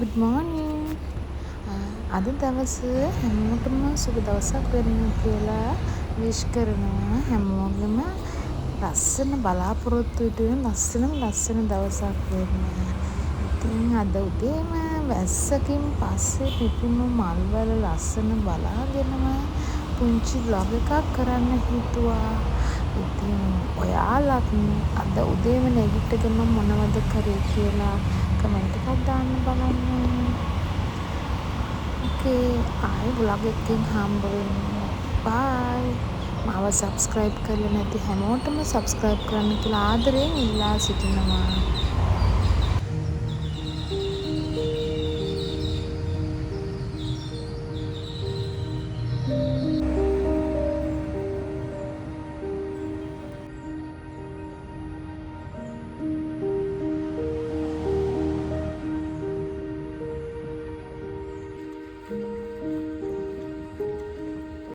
Good මෝනින්. අද දවස හැමෝටම සුබ දවසක් වෙන්න කියලා විශ් කරනවා. හැමෝගෙම ලස්සන බලාපොරොත්තු ඉදිරියෙන් ලස්සන දවසක් වෙන්න. ඉතින් අද උදේම වැස්සකින් පස්සේ පිපුණු මල්වල ලස්සන බලාගෙනම පුංචි බ්ලොග් එකක් කරන්න හිතුවා. ඉතින් ඔයාලත් අද උදේම නැගිටගෙන මොනවද කරේ කියලා කමෙන්ට් එකක් දාන්න බලන්න. ඕකේ, ආයෙ බ්ලොග් එකකින් හම්බ වෙමු. බයි. මාව සබ්ස්ක්‍රයිබ් කරලා නැති හැමෝටම සබ්ස්ක්‍රයිබ් කරන්න කියලා ආදරයෙන් ඉල්ලා සිටිනවා.